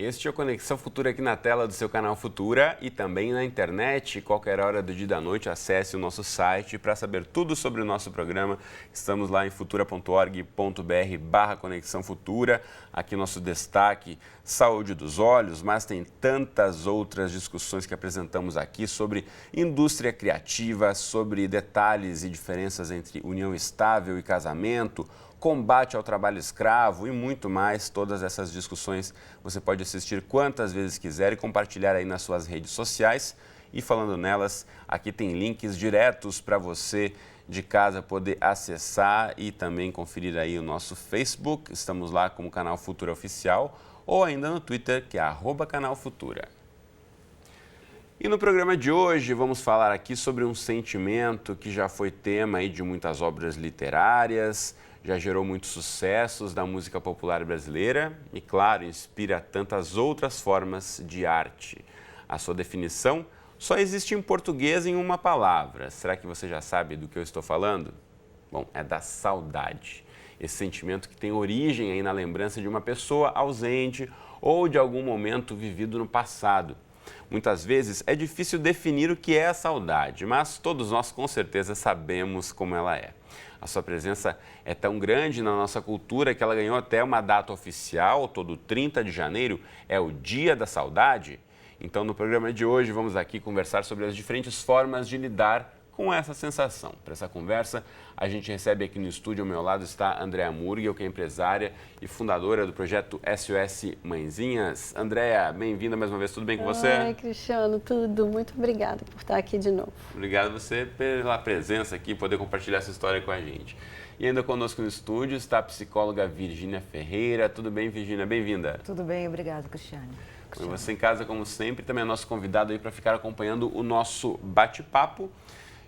Este é o Conexão Futura aqui na tela do seu canal Futura e também na internet. Qualquer hora do dia e da noite, acesse o nosso site para saber tudo sobre o nosso programa. Estamos lá em futura.org.br/Conexão Futura. Aqui nosso destaque, saúde dos olhos, mas tem tantas outras discussões que apresentamos aqui sobre indústria criativa, sobre detalhes e diferenças entre união estável e casamento, combate ao trabalho escravo e muito mais. Todas essas discussões você pode assistir quantas vezes quiser e compartilhar aí nas suas redes sociais. E falando nelas, aqui tem links diretos para você de casa poder acessar e também conferir aí o nosso Facebook. Estamos lá como Canal Futura Oficial ou ainda no Twitter, que é @Canal Futura. E no programa de hoje vamos falar aqui sobre um sentimento que já foi tema aí de muitas obras literárias, já gerou muitos sucessos da música popular brasileira e, claro, inspira tantas outras formas de arte. A sua definição só existe em português em uma palavra. Será que você já sabe do que eu estou falando? Bom, é da saudade. Esse sentimento que tem origem aí na lembrança de uma pessoa ausente ou de algum momento vivido no passado. Muitas vezes é difícil definir o que é a saudade, mas todos nós com certeza sabemos como ela é. A sua presença é tão grande na nossa cultura que ela ganhou até uma data oficial. Todo 30 de janeiro é o Dia da Saudade. Então, no programa de hoje, vamos aqui conversar sobre as diferentes formas de lidar com essa sensação. Para essa conversa, a gente recebe aqui no estúdio, ao meu lado está Andréa Murgel, que é empresária e fundadora do projeto SOS Mãezinhas. Andréa, bem-vinda mais uma vez, tudo bem com você? Oi, Cristiano, tudo. Muito obrigada por estar aqui de novo. Obrigado a você pela presença aqui, poder compartilhar essa história com a gente. E ainda conosco no estúdio está a psicóloga Virgínia Ferreira. Tudo bem, Virgínia? Bem-vinda. Tudo bem, obrigado, Cristiane. E você em casa, como sempre, também é nosso convidado aí para ficar acompanhando o nosso bate-papo.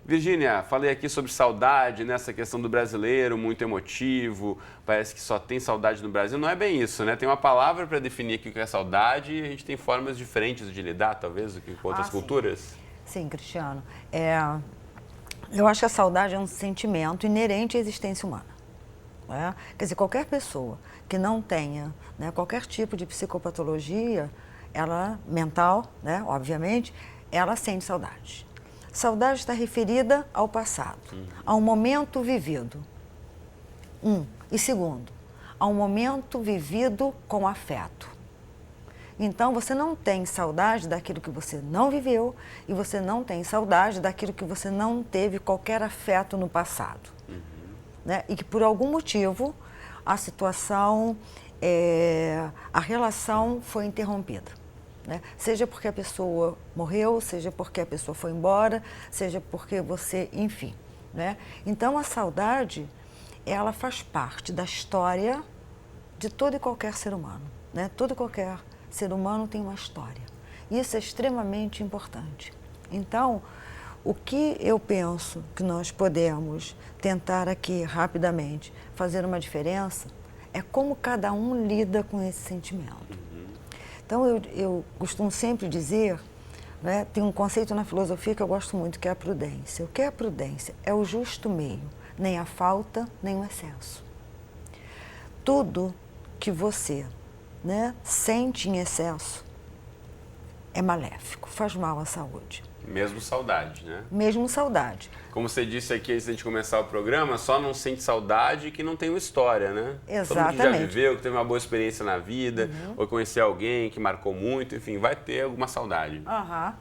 Virgínia, falei aqui sobre saudade, nessa questão do brasileiro, muito emotivo, parece que só tem saudade no Brasil. Não é bem isso, né? Tem uma palavra para definir aqui o que é saudade e a gente tem formas diferentes de lidar, talvez, do que com outras culturas. Sim, Cristiano. Eu acho que a saudade é um sentimento inerente à existência humana. Né? Quer dizer, qualquer pessoa que não tenha, né, qualquer tipo de psicopatologia, ela mental, né, obviamente, ela sente saudade. Saudade está referida ao passado, a um momento vivido. E segundo, a um momento vivido com afeto. Então, você não tem saudade daquilo que você não viveu e você não tem saudade daquilo que você não teve qualquer afeto no passado. Né? E que, por algum motivo, a situação, a relação foi interrompida. Né? Seja porque a pessoa morreu, seja porque a pessoa foi embora, seja porque você, enfim. Né? Então, a saudade, ela faz parte da história de todo e qualquer ser humano. Né? Todo e qualquer ser humano tem uma história. Isso é extremamente importante. Então, o que eu penso que nós podemos tentar aqui rapidamente fazer uma diferença é como cada um lida com esse sentimento. Então, eu costumo sempre dizer, né, tem um conceito na filosofia que eu gosto muito, que é a prudência. O que é a prudência? É o justo meio, nem a falta, nem o excesso. Tudo que você, né, sente em excesso é maléfico, faz mal à saúde. Mesmo saudade, né? Mesmo saudade. Como você disse aqui antes de a gente começar o programa, só não sente saudade que não tem uma história, né? Exatamente. Todo mundo já viveu, que teve uma boa experiência na vida, ou conhecer alguém que marcou muito, enfim, vai ter alguma saudade.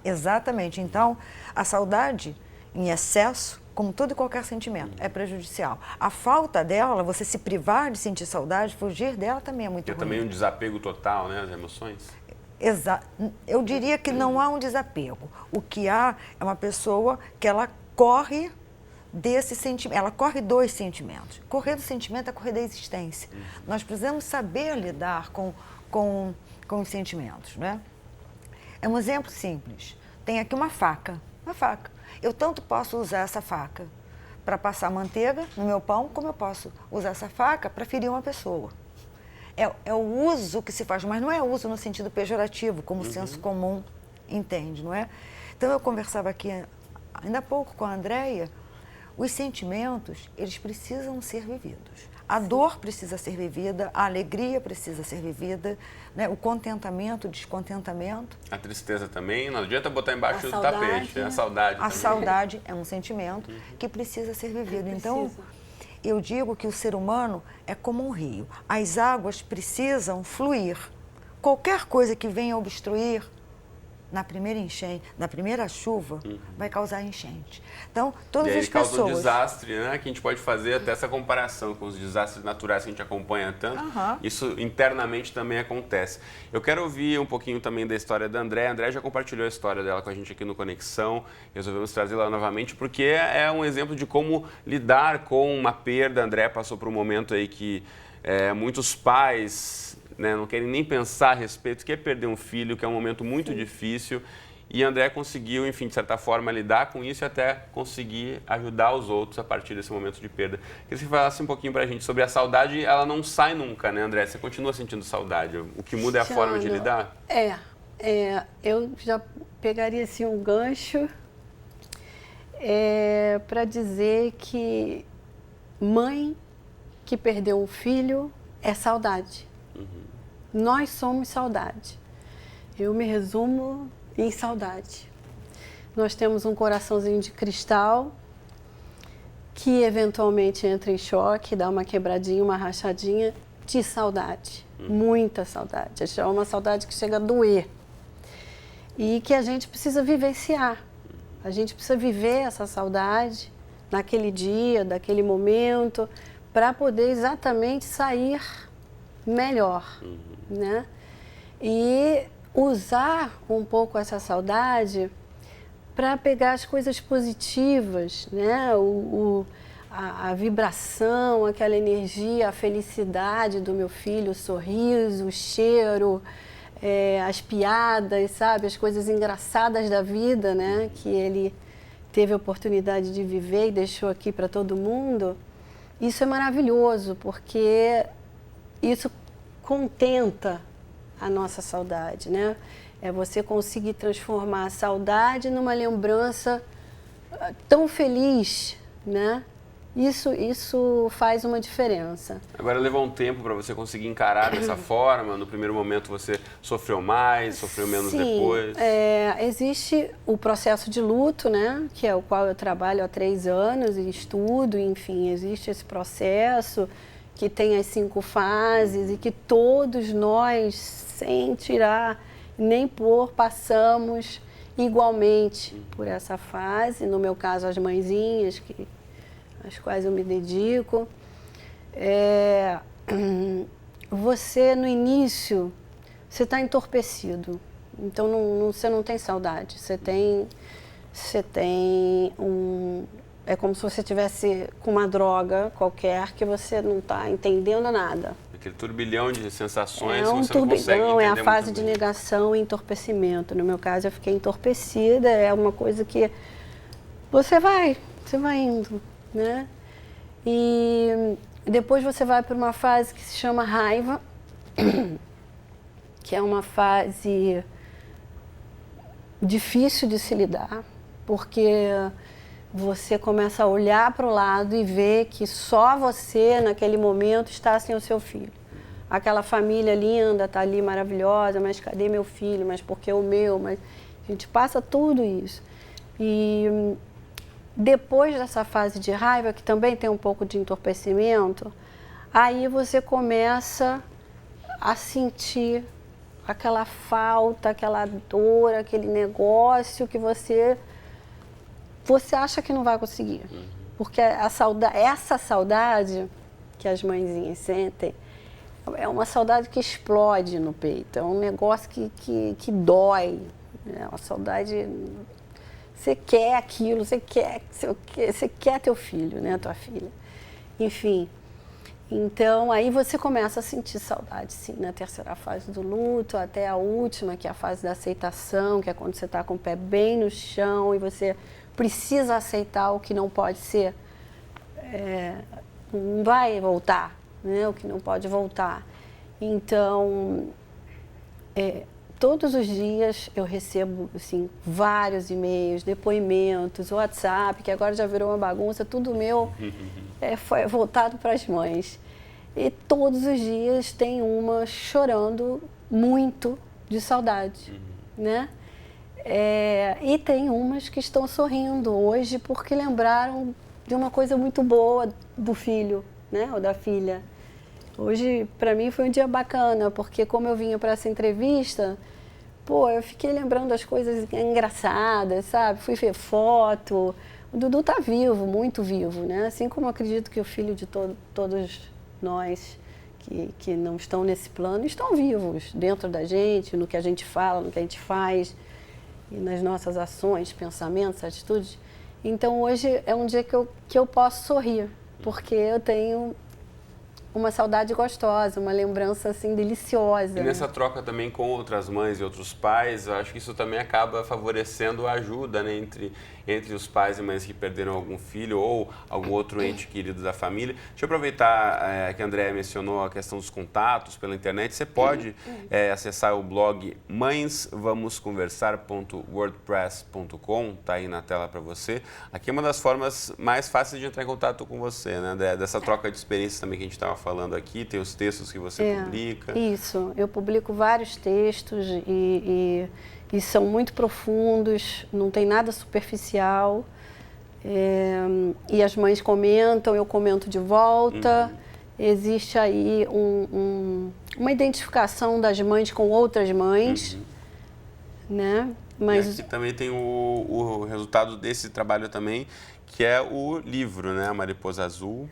Exatamente. Então, a saudade em excesso, como todo e qualquer sentimento, é prejudicial. A falta dela, você se privar de sentir saudade, fugir dela também é muito ruim. É também um desapego total, né, das emoções? Eu diria que não há um desapego. O que há é uma pessoa que ela corre desse sentimento, ela corre dos sentimentos. Correr do sentimento é correr da existência. Nós precisamos saber lidar com os sentimentos, né? É um exemplo simples. Tem aqui uma faca. Eu tanto posso usar essa faca para passar manteiga no meu pão, como eu posso usar essa faca para ferir uma pessoa. É o uso que se faz, mas não é uso no sentido pejorativo, como o senso comum entende, não é? Então, eu conversava aqui ainda há pouco com a Andréia, os sentimentos, eles precisam ser vividos. A dor precisa ser vivida, a alegria precisa ser vivida, né? O contentamento, o descontentamento. A tristeza também, não adianta botar embaixo do saudade, tapete, a saudade A também. saudade é um sentimento que precisa ser vivido. Então, eu digo que o ser humano é como um rio. As águas precisam fluir. Qualquer coisa que venha obstruir, na primeira enchente, na primeira chuva, vai causar enchente. Então, todas as pessoas... E aí causa um desastre, né? Que a gente pode fazer até essa comparação com os desastres naturais que a gente acompanha tanto. Isso internamente também acontece. Eu quero ouvir um pouquinho também da história da Andréa. A Andréa já compartilhou a história dela com a gente aqui no Conexão. Resolvemos trazê-la novamente porque é um exemplo de como lidar com uma perda. A Andréa passou por um momento aí que muitos pais... né, não querem nem pensar a respeito, que é perder um filho, que é um momento muito difícil. E a Andréa conseguiu, enfim, de certa forma, lidar com isso e até conseguir ajudar os outros a partir desse momento de perda. Queria que você falasse um pouquinho pra gente sobre a saudade. Ela não sai nunca, né, Andréa? Você continua sentindo saudade. O que muda é a forma de lidar? Eu já pegaria assim, um gancho para dizer que mãe que perdeu um filho é saudade. Nós somos saudade. Eu me resumo em saudade. Nós temos um coraçãozinho de cristal que eventualmente entra em choque, dá uma quebradinha, uma rachadinha de saudade. Muita saudade. É uma saudade que chega a doer. E que a gente precisa vivenciar. A gente precisa viver essa saudade naquele dia, daquele momento, para poder exatamente sair melhor, né? E usar um pouco essa saudade para pegar as coisas positivas, né? A vibração, aquela energia, a felicidade do meu filho, o sorriso, o cheiro, as piadas, sabe? As coisas engraçadas da vida, né? Que ele teve a oportunidade de viver e deixou aqui para todo mundo. Isso é maravilhoso, porque isso contenta a nossa saudade, né? É você conseguir transformar a saudade numa lembrança tão feliz, né? Isso faz uma diferença. Agora, levou um tempo para você conseguir encarar dessa forma? No primeiro momento você sofreu mais, sofreu menos depois? Existe o processo de luto, né? Que é o qual eu trabalho há 3 anos e estudo, enfim, existe esse processo que tem as 5 fases e que todos nós, sem tirar nem pôr, passamos igualmente por essa fase. No meu caso, as mãezinhas, às quais eu me dedico. Você, no início, você está entorpecido. Então, você não tem saudade. Você tem É como se você estivesse com uma droga qualquer que você não está entendendo nada. Aquele turbilhão de sensações que você não consegue entender. É a fase de negação e entorpecimento. No meu caso, eu fiquei entorpecida. É uma coisa que você vai indo, né? E depois você vai para uma fase que se chama raiva, que é uma fase difícil de se lidar, porque você começa a olhar para o lado e ver que só você, naquele momento, está sem o seu filho. Aquela família linda está ali, maravilhosa, mas cadê meu filho? Mas por que o meu? Mas a gente passa tudo isso. E depois dessa fase de raiva, que também tem um pouco de entorpecimento, aí você começa a sentir aquela falta, aquela dor, aquele negócio que você acha que não vai conseguir. Porque essa saudade que as mãezinhas sentem é uma saudade que explode no peito, é um negócio que dói, é uma saudade... Você quer aquilo, você quer teu filho, né, tua filha. Enfim, então aí você começa a sentir saudade, sim, na terceira fase do luto, até a última, que é a fase da aceitação, que é quando você está com o pé bem no chão e você precisa aceitar o que não pode ser, não vai voltar, né, o que não pode voltar. Então, todos os dias eu recebo assim, vários e-mails, depoimentos, WhatsApp, que agora já virou uma bagunça, tudo meu foi voltado para as mães. E todos os dias tem uma chorando muito de saudade, né? E tem umas que estão sorrindo hoje porque lembraram de uma coisa muito boa do filho, né? Ou da filha. Hoje, para mim, foi um dia bacana, porque como eu vinha para essa entrevista, eu fiquei lembrando das coisas engraçadas, sabe? Fui ver foto. O Dudu tá vivo, muito vivo, né? Assim como eu acredito que o filho de todos nós que não estão nesse plano estão vivos dentro da gente, no que a gente fala, no que a gente faz, e nas nossas ações, pensamentos, atitudes. Então, hoje é um dia que eu posso sorrir, porque eu tenho uma saudade gostosa, uma lembrança assim deliciosa. E nessa troca também com outras mães e outros pais, eu acho que isso também acaba favorecendo a ajuda, né, entre os pais e mães que perderam algum filho ou algum outro ente querido da família. Deixa eu aproveitar que a Andréia mencionou a questão dos contatos pela internet. Você pode acessar o blog mãesvamosconversar.wordpress.com, tá aí na tela para você. Aqui é uma das formas mais fáceis de entrar em contato com você, né, Andréia? Dessa troca de experiências também que a gente estava falando aqui, tem os textos que você publica. Isso, eu publico vários textos e são muito profundos, não tem nada superficial. E as mães comentam, eu comento de volta. Existe aí uma identificação das mães com outras mães, né? Mas... E aqui também tem o resultado desse trabalho também, que é o livro, né? A Mariposa Azul.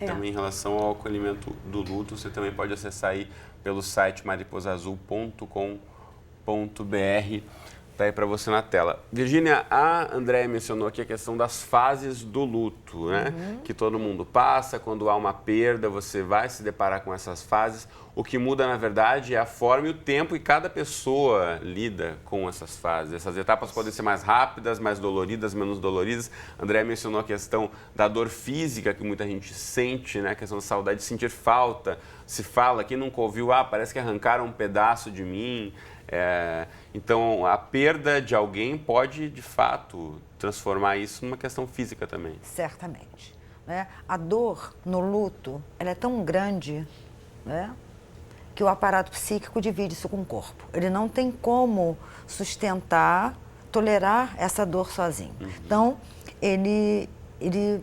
Também em relação ao acolhimento do luto, você também pode acessar aí pelo site mariposaazul.com.br. Tá aí para você na tela. Virgínia, a Andréia mencionou aqui a questão das fases do luto, né? Que todo mundo passa, quando há uma perda, você vai se deparar com essas fases. O que muda, na verdade, é a forma e o tempo que cada pessoa lida com essas fases. Essas etapas podem ser mais rápidas, mais doloridas, menos doloridas. A Andréia mencionou a questão da dor física que muita gente sente, né? A questão da saudade de sentir falta. Se fala, quem nunca ouviu, parece que arrancaram um pedaço de mim. Então, a perda de alguém pode, de fato, transformar isso numa questão física também. Certamente. Né? A dor no luto, ela é tão grande, né, que o aparato psíquico divide isso com o corpo. Ele não tem como sustentar, tolerar essa dor sozinho. Então, ele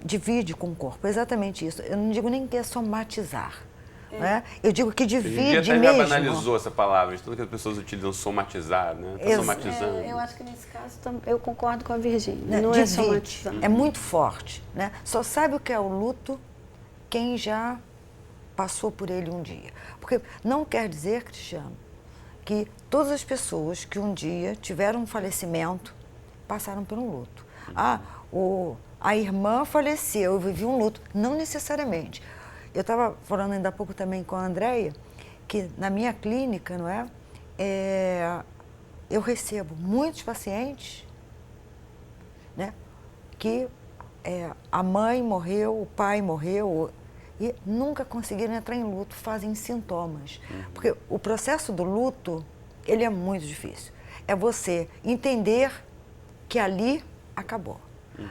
divide com o corpo, exatamente isso. Eu não digo nem que é somatizar. Né? Eu digo que divide mesmo. Já banalizou essa palavra, de tudo que as pessoas utilizam somatizar, né? Está somatizando. Eu acho que nesse caso eu concordo com a Virgínia. Não divide. É somatizar. É muito forte. Né? Só sabe o que é o luto quem já passou por ele um dia. Porque não quer dizer, Cristiano, que todas as pessoas que um dia tiveram um falecimento passaram por um luto. A irmã faleceu, eu vivi um luto. Não necessariamente. Eu estava falando ainda há pouco também com a Andréia, que na minha clínica, não é? Eu recebo muitos pacientes, né, que a mãe morreu, o pai morreu e nunca conseguiram entrar em luto, fazem sintomas. Porque o processo do luto, ele é muito difícil. É você entender que ali acabou.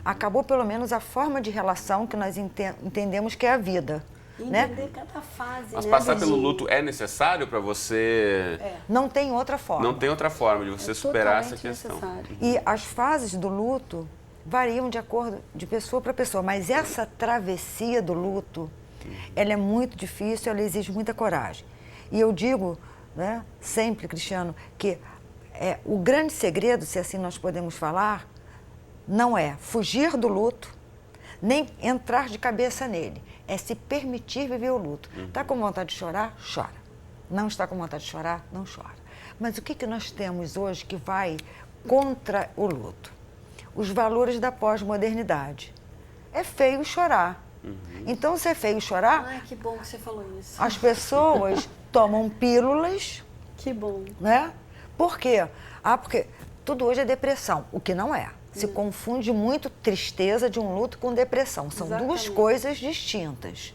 Acabou pelo menos a forma de relação que nós entendemos que é a vida. Entender cada fase. Mas passar pelo luto é necessário para você... Não tem outra forma. Não tem outra forma de você superar essa questão. Necessário. E as fases do luto variam de acordo de pessoa para pessoa, mas essa travessia do luto, ela é muito difícil, ela exige muita coragem. E eu digo, né, sempre, Cristiano, que o grande segredo, se assim nós podemos falar, não é fugir do luto, nem entrar de cabeça nele. É se permitir viver o luto. Está com vontade de chorar? Chora. Não está com vontade de chorar? Não chora. Mas o que nós temos hoje que vai contra o luto? Os valores da pós-modernidade. É feio chorar. Então, se é feio chorar... Ai, que bom que você falou isso. As pessoas tomam pílulas... Que bom. Né? Por quê? Porque tudo hoje é depressão, o que não é. Se confunde muito tristeza de um luto com depressão. São duas coisas distintas.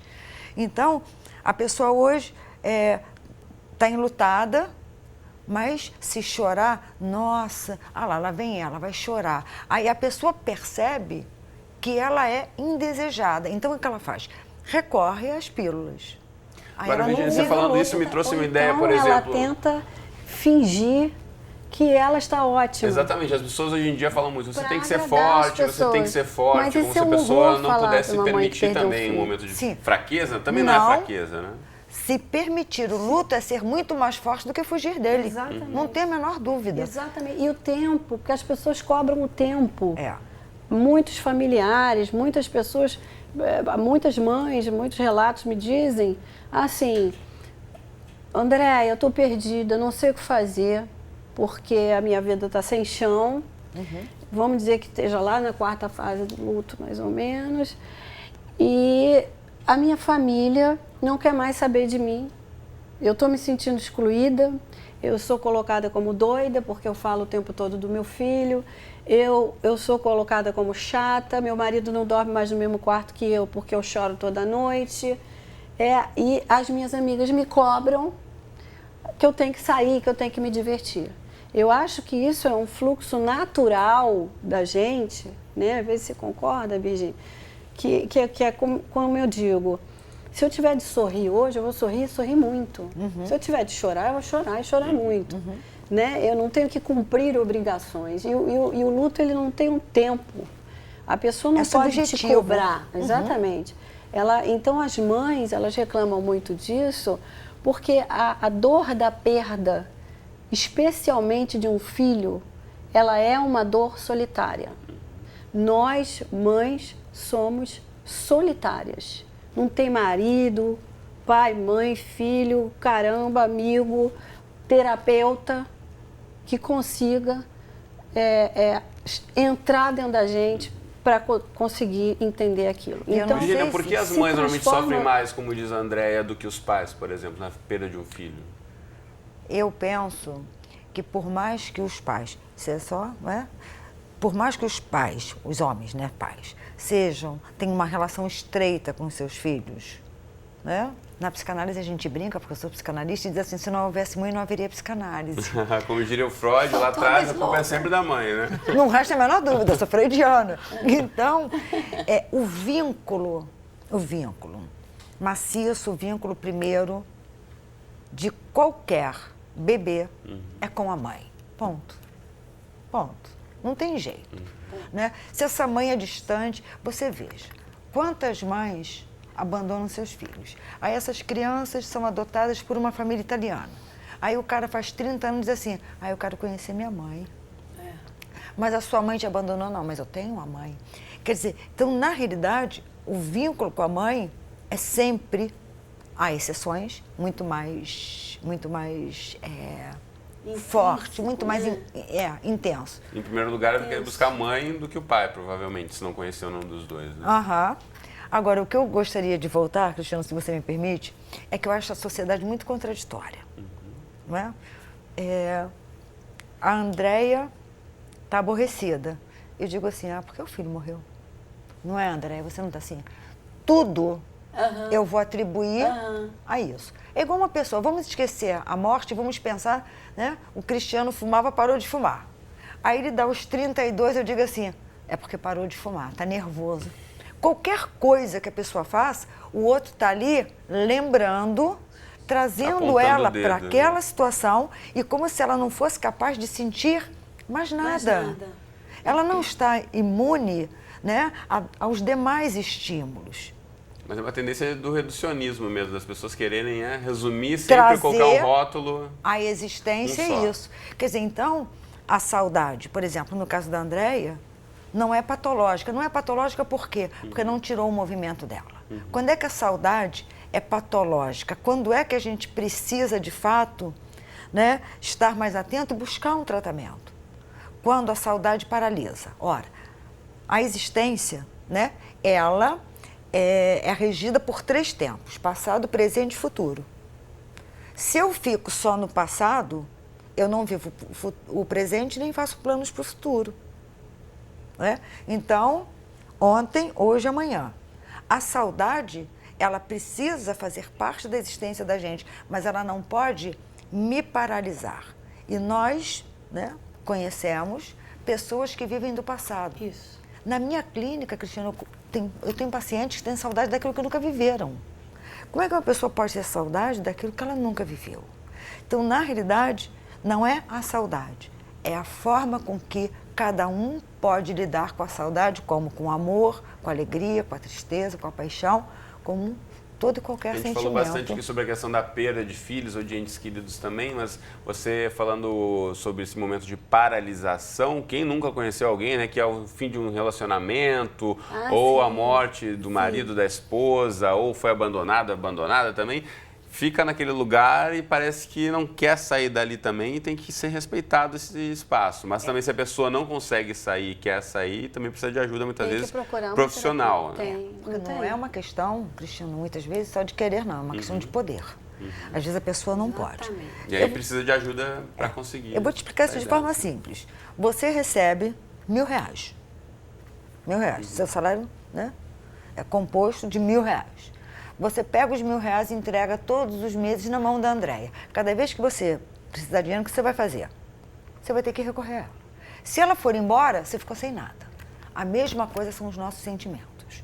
Então, a pessoa hoje está enlutada, mas se chorar, nossa, lá vem ela, vai chorar. Aí a pessoa percebe que ela é indesejada. Então, o que ela faz? Recorre às pílulas. Agora, Virginia, você falando isso me trouxe uma ideia, por exemplo... ela tenta fingir que ela está ótima. Exatamente, as pessoas hoje em dia falam muito, você tem que ser agradar forte, você tem que ser forte, Mas como esse se a é um pessoa horror não falar pudesse de uma mãe que permitir perdeu também um um filho. momento de Sim. fraqueza, também não é fraqueza, né? Se permitir o luto é ser muito mais forte do que fugir dele. Exatamente. Não tem a menor dúvida. Exatamente. E o tempo, porque as pessoas cobram o tempo. É. Muitos familiares, muitas pessoas, muitas mães, muitos relatos me dizem assim, Andréia, eu estou perdida, não sei o que fazer, porque a minha vida está sem chão. Vamos dizer que esteja lá na 4ª fase do luto, mais ou menos. E a minha família não quer mais saber de mim. Eu estou me sentindo excluída, eu sou colocada como doida, porque eu falo o tempo todo do meu filho. Eu sou colocada como chata, meu marido não dorme mais no mesmo quarto que eu, porque eu choro toda noite. E as minhas amigas me cobram que eu tenho que sair, que eu tenho que me divertir. Eu acho que isso é um fluxo natural da gente, né? Vê se você concorda, Virginia, que é como eu digo, se eu tiver de sorrir hoje, eu vou sorrir e sorrir muito. Se eu tiver de chorar, eu vou chorar e chorar muito. Né? Eu não tenho que cumprir obrigações. E o luto, ele não tem um tempo. A pessoa não pode te cobrar. Exatamente. Então, as mães, elas reclamam muito disso, porque a dor da perda, especialmente de um filho, ela é uma dor solitária. Nós, mães, somos solitárias. Não tem marido, pai, mãe, filho, caramba, amigo, terapeuta que consiga entrar dentro da gente para conseguir entender aquilo. Então, Virginia, por que as mães normalmente sofrem mais, como diz a Andréia, do que os pais, por exemplo, na perda de um filho? Eu penso que por mais que os pais, por mais que os pais, os homens, né, pais, tenham uma relação estreita com seus filhos, né? Na psicanálise a gente brinca, porque eu sou psicanalista, e diz assim, se não houvesse mãe, não haveria psicanálise. Como diria o Freud, lá atrás, a culpa é sempre da mãe, né? Não resta a menor dúvida, eu sou freudiana. Então, o vínculo maciço, o vínculo primeiro de qualquer bebê é com a mãe. Ponto. Não tem jeito. Né? Se essa mãe é distante, você veja, quantas mães abandonam seus filhos. Aí essas crianças são adotadas por uma família italiana. Aí o cara faz 30 anos e diz assim, eu quero conhecer minha mãe. Mas a sua mãe te abandonou? Não, mas eu tenho uma mãe. Quer dizer, então, na realidade, o vínculo com a mãe é sempre, há exceções, muito mais forte, muito mais intenso. Em primeiro lugar, eu quero buscar a mãe do que o pai, provavelmente, se não conheceu nenhum dos dois. Né? Agora, o que eu gostaria de voltar, Cristiano, se você me permite, é que eu acho a sociedade muito contraditória. Não é? A Andréia está aborrecida. Eu digo assim, porque o filho morreu. Não é, Andréia? Você não está assim? Tudo eu vou atribuir a isso. É igual uma pessoa, vamos esquecer a morte, vamos pensar, né? O Cristiano fumava, parou de fumar. Aí ele dá os 32, eu digo assim, é porque parou de fumar, está nervoso. Qualquer coisa que a pessoa faça, o outro está ali lembrando, trazendo ela para aquela situação e como se ela não fosse capaz de sentir mais nada. Ela não está imune, né, aos demais estímulos. Mas é uma tendência do reducionismo mesmo, das pessoas quererem resumir, sempre colocar um rótulo. A existência é isso. Quer dizer, então, a saudade, por exemplo, no caso da Andréia, não é patológica. Não é patológica por quê? Porque não tirou o movimento dela. Quando é que a saudade é patológica? Quando é que a gente precisa, de fato, né, estar mais atento e buscar um tratamento? Quando a saudade paralisa. Ora, a existência, né, ela é regida por 3 tempos, passado, presente e futuro. Se eu fico só no passado, eu não vivo o presente nem faço planos para o futuro. Né? Então, ontem, hoje e amanhã. A saudade, ela precisa fazer parte da existência da gente, mas ela não pode me paralisar. E nós, né, conhecemos pessoas que vivem do passado. Isso. Na minha clínica, Cristiano, eu tenho pacientes que têm saudade daquilo que nunca viveram. Como é que uma pessoa pode ter saudade daquilo que ela nunca viveu? Então, na realidade, não é a saudade, é a forma com que cada um pode lidar com a saudade, como com o amor, com a alegria, com a tristeza, com a paixão, com todo e qualquer sentimento. A gente falou bastante aqui sobre a questão da perda de filhos ou de entes queridos também, mas você falando sobre esse momento de paralisação, quem nunca conheceu alguém, né, que é o fim de um relacionamento, ou sim. a morte do marido, da esposa, ou foi abandonada também, fica naquele lugar e parece que não quer sair dali também e tem que ser respeitado esse espaço. Mas também se a pessoa não consegue sair, quer sair, também precisa de ajuda muitas vezes profissional. Né? Não é uma questão, Cristiano, muitas vezes só de querer, não, é uma questão de poder. Às vezes a pessoa não pode. E aí precisa de ajuda para conseguir. Eu vou te explicar isso de forma simples. Você recebe R$1.000. R$1.000. Seu salário, né, é composto de R$1.000. Você pega os R$1.000 e entrega todos os meses na mão da Andréia. Cada vez que você precisar de dinheiro, o que você vai fazer? Você vai ter que recorrer a ela. Se ela for embora, você ficou sem nada. A mesma coisa são os nossos sentimentos.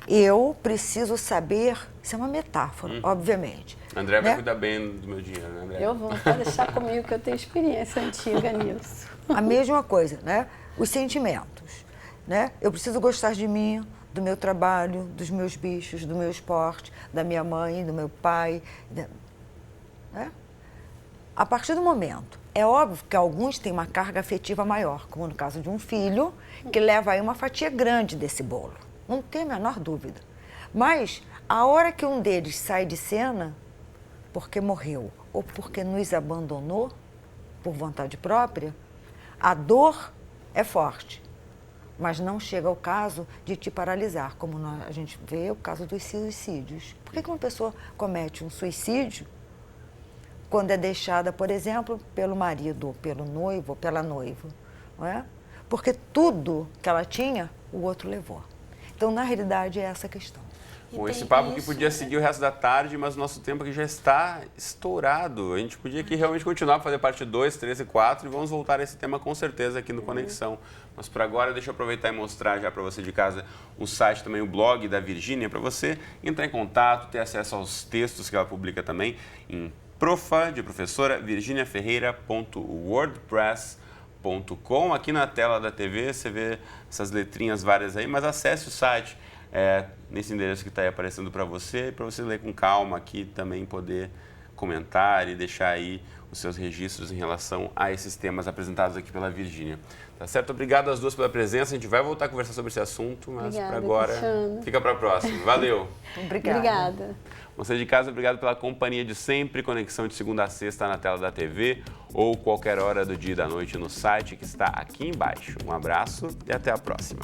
Eu preciso saber, isso é uma metáfora, obviamente. André vai cuidar bem do meu dinheiro, né, André? Eu vou, pode deixar comigo que eu tenho experiência antiga nisso. A mesma coisa, né? Os sentimentos, né? Eu preciso gostar de mim, do meu trabalho, dos meus bichos, do meu esporte, da minha mãe, do meu pai, né? A partir do momento, é óbvio que alguns têm uma carga afetiva maior, como no caso de um filho, que leva aí uma fatia grande desse bolo. Não tem a menor dúvida. Mas, a hora que um deles sai de cena, porque morreu ou porque nos abandonou, por vontade própria, a dor é forte. Mas não chega ao caso de te paralisar, como a gente vê o caso dos suicídios. Por que uma pessoa comete um suicídio quando é deixada, por exemplo, pelo marido, pelo noivo, ou pela noiva? Não é? Porque tudo que ela tinha, o outro levou. Então, na realidade, é essa a questão. Bom, esse papo que podia seguir o resto da tarde, mas o nosso tempo aqui já está estourado. A gente podia aqui realmente continuar para fazer parte 2, 3 e 4 e vamos voltar a esse tema com certeza aqui no Conexão. Mas por agora, deixa eu aproveitar e mostrar já para você de casa o site, também o blog da Virgínia, para você entrar em contato, ter acesso aos textos que ela publica também em de professora, virginiaferreira.wordpress.com. Aqui na tela da TV você vê essas letrinhas várias aí, mas acesse o site. Nesse endereço que está aí aparecendo para você ler com calma aqui, também poder comentar e deixar aí os seus registros em relação a esses temas apresentados aqui pela Virgínia. Tá certo? Obrigado às duas pela presença, a gente vai voltar a conversar sobre esse assunto, mas por agora Cristiano. Fica para a próxima. Valeu! Obrigada. Você de casa, obrigado pela companhia de sempre, conexão de segunda a sexta na tela da TV ou qualquer hora do dia e da noite no site que está aqui embaixo. Um abraço e até a próxima.